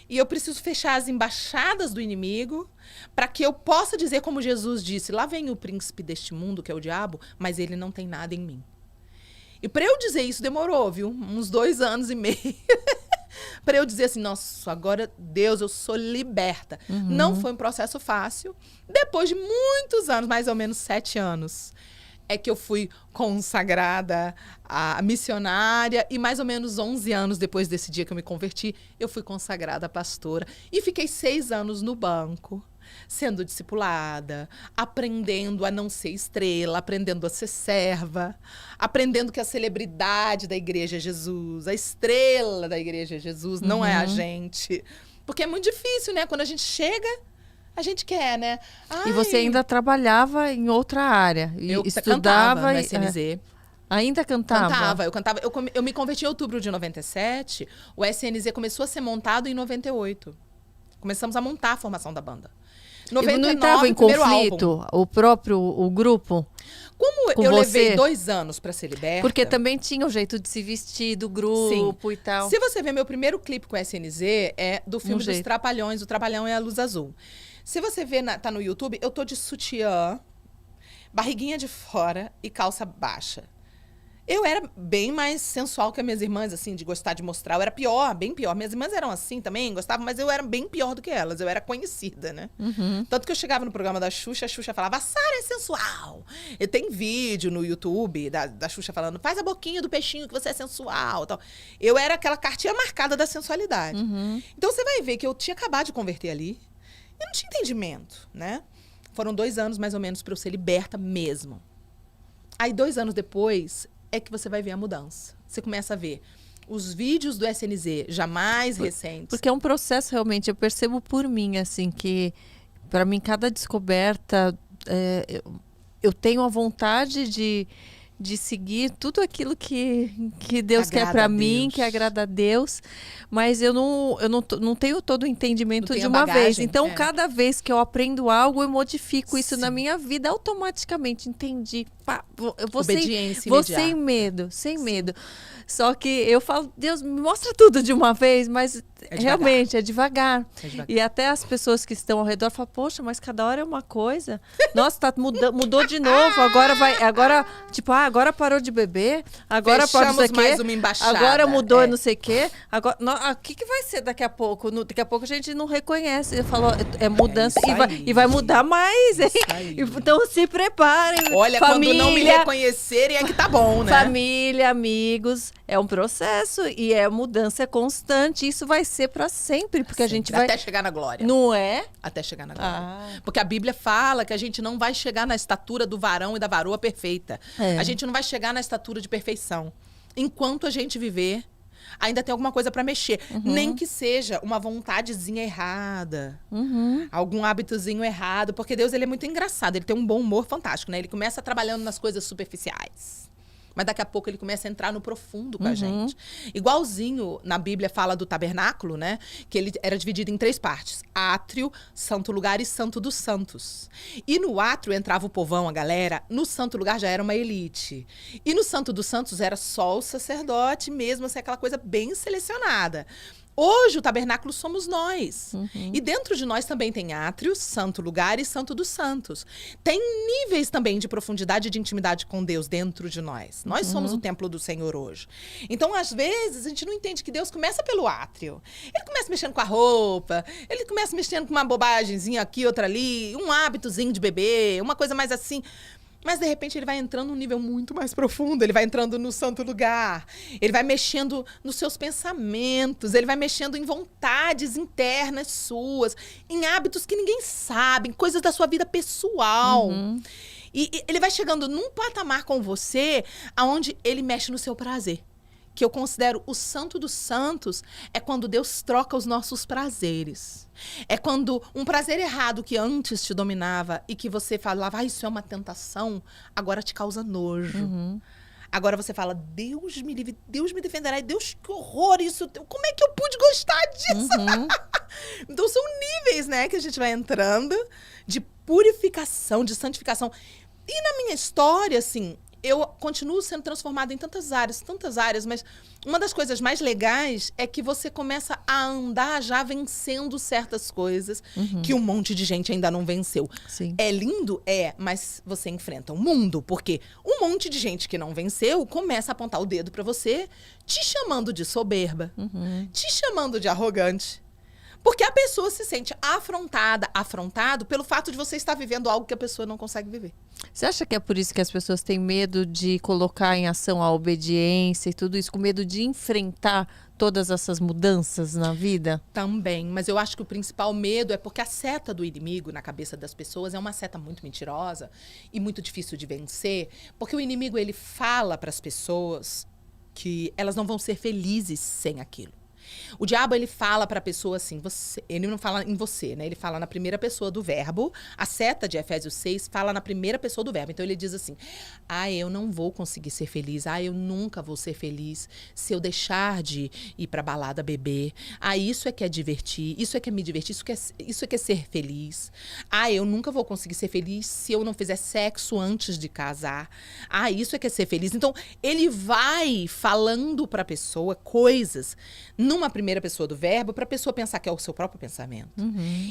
E eu preciso fechar as embaixadas do inimigo para que eu possa dizer como Jesus disse, lá vem o príncipe deste mundo, que é o diabo, mas ele não tem nada em mim. E para eu dizer isso demorou, viu? Uns 2 anos e meio. Para eu dizer assim, nossa, agora, Deus, eu sou liberta. Não foi um processo fácil. Depois de muitos anos, mais ou menos 7 anos, é que eu fui consagrada a missionária. E mais ou menos 11 anos depois desse dia que eu me converti, eu fui consagrada a pastora. E fiquei 6 anos no banco, sendo discipulada, aprendendo a não ser estrela, aprendendo a ser serva, aprendendo que a celebridade da igreja é Jesus, a estrela da igreja é Jesus, não é a gente. Porque é muito difícil, né? Quando a gente chega, a gente quer, né? E você ainda trabalhava em outra área? Eu estudava cantava no SNZ. Ainda cantava? Eu cantava. Eu me converti em outubro de 97. O SNZ começou a ser montado em 98. Começamos a montar a formação da banda. 99, não entrava em conflito o grupo? Como eu levei 2 anos para ser liberta... Porque também tinha o jeito de se vestir do grupo e tal. Se você ver meu primeiro clipe com o SNZ, é do filme dos Trapalhões. O Trapalhão é a Luz Azul. Se você ver, tá no YouTube, eu tô de sutiã, barriguinha de fora e calça baixa. Eu era bem mais sensual que as minhas irmãs, assim, de gostar de mostrar. Eu era pior, bem pior. Minhas irmãs eram assim também, gostavam, mas eu era bem pior do que elas. Eu era conhecida, né? Tanto que eu chegava no programa da Xuxa, a Xuxa falava, a Sara é sensual. E tem vídeo no YouTube da Xuxa falando, faz a boquinha do peixinho que você é sensual. Tal. Eu era aquela cartinha marcada da sensualidade. Então você vai ver que eu tinha acabado de converter ali. E não tinha entendimento, né? Foram 2 anos, mais ou menos, para eu ser liberta mesmo. Aí, 2 anos depois... é que você vai ver a mudança. Você começa a ver os vídeos do SNZ, já mais recentes. Porque é um processo, realmente, eu percebo por mim, assim, que para mim, cada descoberta, eu tenho a vontade de seguir tudo aquilo que Deus quer para mim, que agrada a Deus, mas eu não tenho todo o entendimento de uma vez. Então, cada vez que eu aprendo algo, eu modifico isso na minha vida automaticamente. Entendi. Pá, vou sem medo, sem medo. Só que eu falo, Deus, me mostra tudo de uma vez, mas realmente é devagar. E até as pessoas que estão ao redor falam, poxa, mas cada hora é uma coisa. Nossa, mudou de novo, agora parou de beber, agora pode não sei o quê, mais uma embaixada, agora mudou não sei o quê. Agora, o que vai ser daqui a pouco? Daqui a pouco a gente não reconhece. Ele falou, é mudança e vai mudar mais, hein? Então se preparem. Olha, família, quando não me reconhecerem é que tá bom, né? Família, amigos, é um processo e mudança constante. Isso vai ser para sempre, porque a gente vai... Até chegar na glória. Não é? Até chegar na glória. Porque a Bíblia fala que a gente não vai chegar na estatura do varão e da varoa perfeita. A gente não vai chegar na estatura de perfeição. Enquanto a gente viver, ainda tem alguma coisa para mexer. Nem que seja uma vontadezinha errada. Algum hábitozinho errado. Porque Deus, ele é muito engraçado. Ele tem um bom humor fantástico, né? Ele começa trabalhando nas coisas superficiais. Mas daqui a pouco ele começa a entrar no profundo com a gente. Igualzinho na Bíblia fala do tabernáculo, né? Que ele era dividido em 3 partes. Átrio, santo lugar e santo dos santos. E no átrio entrava o povão, a galera. No santo lugar já era uma elite. E no santo dos santos era só o sacerdote mesmo, assim, aquela coisa bem selecionada. Hoje, o tabernáculo somos nós. E dentro de nós também tem átrio, santo lugar e santo dos santos. Tem níveis também de profundidade e de intimidade com Deus dentro de nós. Nós somos o templo do Senhor hoje. Então, às vezes, a gente não entende que Deus começa pelo átrio. Ele começa mexendo com a roupa, ele começa mexendo com uma bobagemzinha aqui, outra ali, um hábitozinho de beber, uma coisa mais assim... Mas, de repente, ele vai entrando num nível muito mais profundo. Ele vai entrando no santo lugar. Ele vai mexendo nos seus pensamentos. Ele vai mexendo em vontades internas suas. Em hábitos que ninguém sabe. Em coisas da sua vida pessoal. E ele vai chegando num patamar com você onde ele mexe no seu prazer. Que eu considero o santo dos santos é quando Deus troca os nossos prazeres. É quando um prazer errado que antes te dominava e que você falava, isso é uma tentação, agora te causa nojo. Agora você fala, Deus me livre, Deus me defenderá. Deus, que horror isso. Como é que eu pude gostar disso? Então são níveis, né, que a gente vai entrando de purificação, de santificação. E na minha história, assim... Eu continuo sendo transformada em tantas áreas, mas uma das coisas mais legais é que você começa a andar já vencendo certas coisas que um monte de gente ainda não venceu. Sim. É lindo? É, mas você enfrenta o mundo, porque um monte de gente que não venceu começa a apontar o dedo pra você, te chamando de soberba, te chamando de arrogante. Porque a pessoa se sente afrontado pelo fato de você estar vivendo algo que a pessoa não consegue viver. Você acha que é por isso que as pessoas têm medo de colocar em ação a obediência e tudo isso, com medo de enfrentar todas essas mudanças na vida? Também, mas eu acho que o principal medo é porque a seta do inimigo na cabeça das pessoas é uma seta muito mentirosa e muito difícil de vencer, porque o inimigo, ele fala para as pessoas que elas não vão ser felizes sem aquilo. O diabo, ele fala para a pessoa assim, ele não fala em você, né? Ele fala na primeira pessoa do verbo. A seta de Efésios 6 fala na primeira pessoa do verbo. Então, ele diz assim, eu não vou conseguir ser feliz. Eu nunca vou ser feliz se eu deixar de ir pra balada beber. Isso é que é divertir, isso é que é me divertir, isso é que é ser feliz. Eu nunca vou conseguir ser feliz se eu não fizer sexo antes de casar. Isso é que é ser feliz. Então, ele vai falando pra pessoa coisas numa primeira pessoa do verbo, para a pessoa pensar que é o seu próprio pensamento.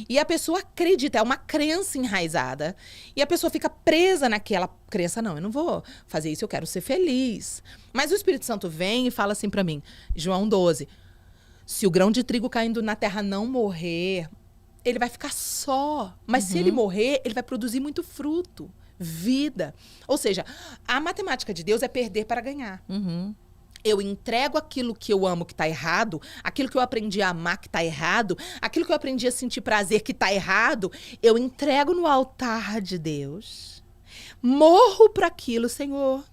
E a pessoa acredita, é uma crença enraizada. E a pessoa fica presa naquela crença, não, eu não vou fazer isso, eu quero ser feliz. Mas o Espírito Santo vem e fala assim para mim, João 12, se o grão de trigo caindo na terra não morrer, ele vai ficar só. Mas se ele morrer, ele vai produzir muito fruto, vida. Ou seja, a matemática de Deus é perder para ganhar. Eu entrego aquilo que eu amo que tá errado, aquilo que eu aprendi a amar que tá errado, aquilo que eu aprendi a sentir prazer que tá errado, eu entrego no altar de Deus. Morro para aquilo, Senhor.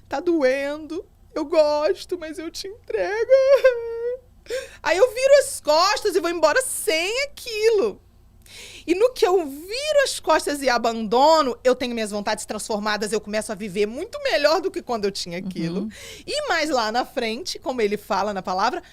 Tá doendo, eu gosto, mas eu te entrego. Aí eu viro as costas e vou embora sem aquilo. E no que eu viro as costas e abandono, eu tenho minhas vontades transformadas, eu começo a viver muito melhor do que quando eu tinha aquilo. E mais lá na frente, como ele fala na palavra,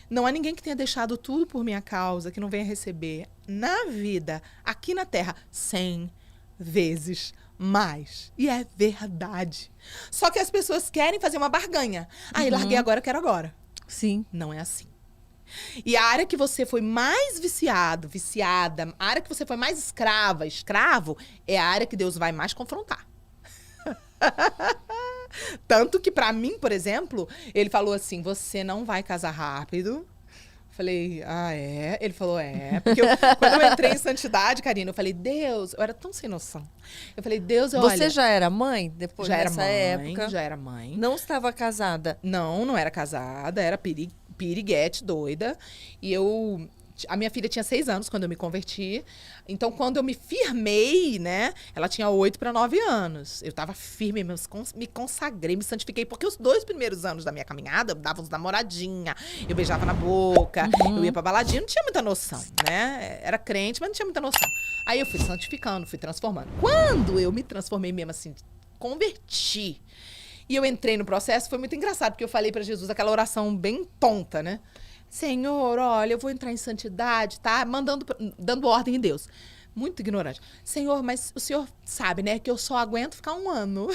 não há ninguém que tenha deixado tudo por minha causa, que não venha receber na vida, aqui na terra, 100 vezes mais. E é verdade. Só que as pessoas querem fazer uma barganha. Larguei agora, quero agora. Sim. Não é assim. E a área que você foi mais viciada, a área que você foi mais escravo, é a área que Deus vai mais confrontar. Tanto que pra mim, por exemplo, ele falou assim, você não vai casar rápido. Falei, é? Ele falou, Porque quando eu entrei em santidade, Karina, eu falei, Deus, eu era tão sem noção. Eu falei, Deus, olha... Você já era mãe depois dessa época? Já era mãe. Não estava casada? Não era casada, era piriguete, doida. E a minha filha tinha 6 anos quando eu me converti. Então, quando eu me firmei, né? Ela tinha 8 para 9 anos. Eu tava firme, me consagrei, me santifiquei. Porque os 2 primeiros anos da minha caminhada, eu dava uns namoradinha, eu beijava na boca, eu ia pra baladinha, não tinha muita noção, né? Era crente, mas não tinha muita noção. Aí eu fui santificando, fui transformando. Quando eu me transformei mesmo assim, converti, e eu entrei no processo, foi muito engraçado, porque eu falei pra Jesus aquela oração bem tonta, né? Senhor, olha, eu vou entrar em santidade, tá? Dando ordem em Deus. Muito ignorante. Senhor, mas o senhor sabe, né? Que eu só aguento ficar 1 ano.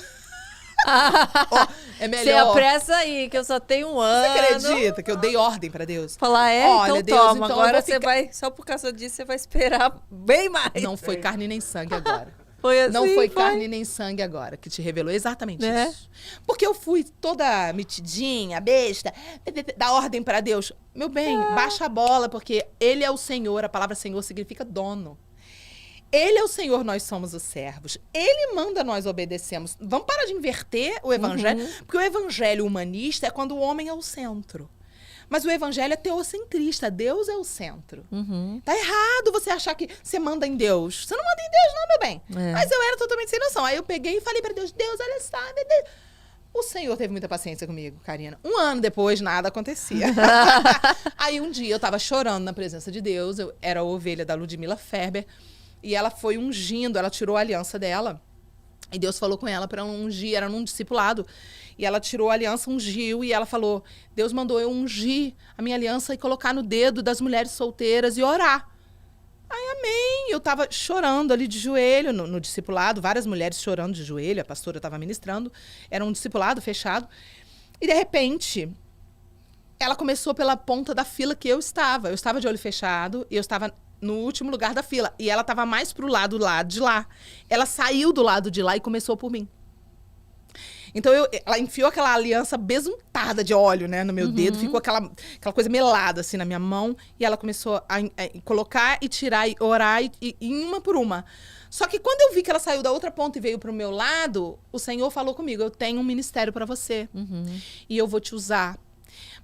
É melhor. Você apressa aí, que eu só tenho 1 ano. Você acredita que eu dei ordem pra Deus? Falar, olha, então Deus, toma. então Agora você vai, só por causa disso, você vai esperar bem mais. Não foi carne nem sangue agora. Foi assim, não foi carne nem sangue agora que te revelou exatamente isso. Porque eu fui toda metidinha, besta, dar ordem pra Deus. Meu bem, baixa a bola, porque Ele é o Senhor. A palavra Senhor significa dono. Ele é o Senhor, nós somos os servos. Ele manda, nós obedecemos. Vamos parar de inverter o evangelho, porque o evangelho humanista é quando o homem é o centro. Mas o evangelho é teocentrista, Deus é o centro. Tá errado você achar que você manda em Deus. Você não manda em Deus não, meu bem. Mas eu era totalmente sem noção. Aí eu peguei e falei pra Deus, Deus, olha só. O Senhor teve muita paciência comigo, Karina. 1 ano depois, nada acontecia. Aí um dia eu tava chorando na presença de Deus. Eu era a ovelha da Ludmila Ferber. E ela foi ungindo, ela tirou a aliança dela. E Deus falou com ela para ungir, era num discipulado. E ela tirou a aliança, ungiu, e ela falou, Deus mandou eu ungir a minha aliança e colocar no dedo das mulheres solteiras e orar. Aí, amém. Eu tava chorando ali de joelho no discipulado, várias mulheres chorando de joelho, a pastora estava ministrando, era um discipulado fechado. E, de repente, ela começou pela ponta da fila que eu estava. Eu estava de olho fechado, e eu estava no último lugar da fila. E ela estava mais pro lado de lá. Ela saiu do lado de lá e começou por mim. Então, ela enfiou aquela aliança besuntada de óleo, né, no meu dedo. Ficou aquela coisa melada, assim, na minha mão. E ela começou a colocar e tirar, e orar, e uma por uma. Só que quando eu vi que ela saiu da outra ponta e veio pro meu lado, o Senhor falou comigo, eu tenho um ministério para você. E eu vou te usar.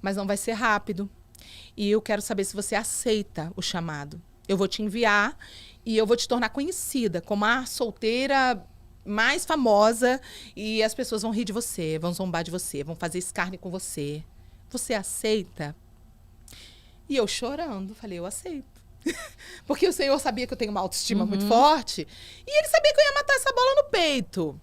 Mas não vai ser rápido. E eu quero saber se você aceita o chamado. Eu vou te enviar e eu vou te tornar conhecida como a solteira mais famosa, e as pessoas vão rir de você, vão zombar de você, vão fazer escárnio com você. Você aceita? E eu chorando, falei, eu aceito. Porque o Senhor sabia que eu tenho uma autoestima muito forte, e Ele sabia que eu ia matar essa bola no peito.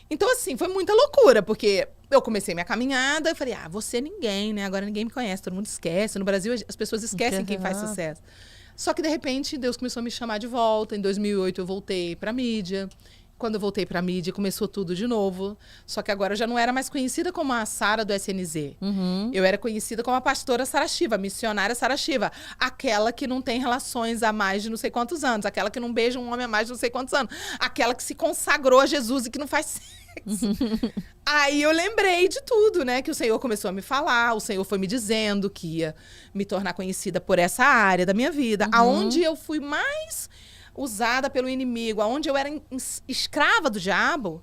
Então, assim, foi muita loucura, porque eu comecei minha caminhada, eu falei, você ninguém, né? Agora ninguém me conhece, todo mundo esquece. No Brasil, as pessoas esquecem quem faz sucesso. Só que, de repente, Deus começou a me chamar de volta. Em 2008, eu voltei pra mídia. Quando eu voltei pra mídia, começou tudo de novo. Só que agora eu já não era mais conhecida como a Sara do SNZ. Eu era conhecida como a pastora Sara Shiva, a missionária Sara Shiva. Aquela que não tem relações há mais de não sei quantos anos. Aquela que não beija um homem há mais de não sei quantos anos. Aquela que se consagrou a Jesus e que não faz sexo. Aí eu lembrei de tudo, né? Que o Senhor começou a me falar. O Senhor foi me dizendo que ia me tornar conhecida por essa área da minha vida. Aonde eu fui mais usada pelo inimigo, aonde eu era escrava do diabo,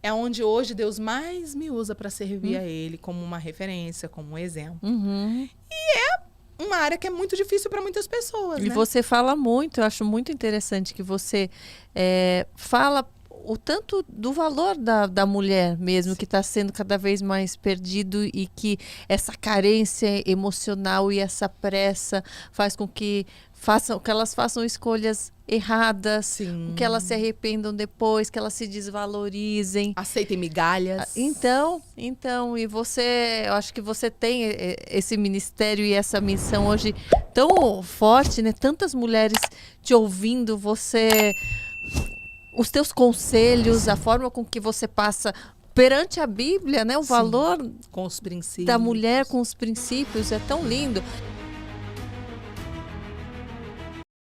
é onde hoje Deus mais me usa para servir a Ele como uma referência, como um exemplo. E é uma área que é muito difícil para muitas pessoas, E né? você fala muito, eu acho muito interessante que você fala o tanto do valor da mulher mesmo, que está sendo cada vez mais perdido, e que essa carência emocional e essa pressa faz com que que elas façam escolhas erradas, Sim. que elas se arrependam depois, que elas se desvalorizem. Aceitem migalhas. Então, e você, eu acho que você tem esse ministério e essa missão hoje tão forte, né? Tantas mulheres te ouvindo, os teus conselhos, a forma com que você passa perante a Bíblia, né? O Sim. valor Com os princípios. da mulher com os princípios é tão lindo.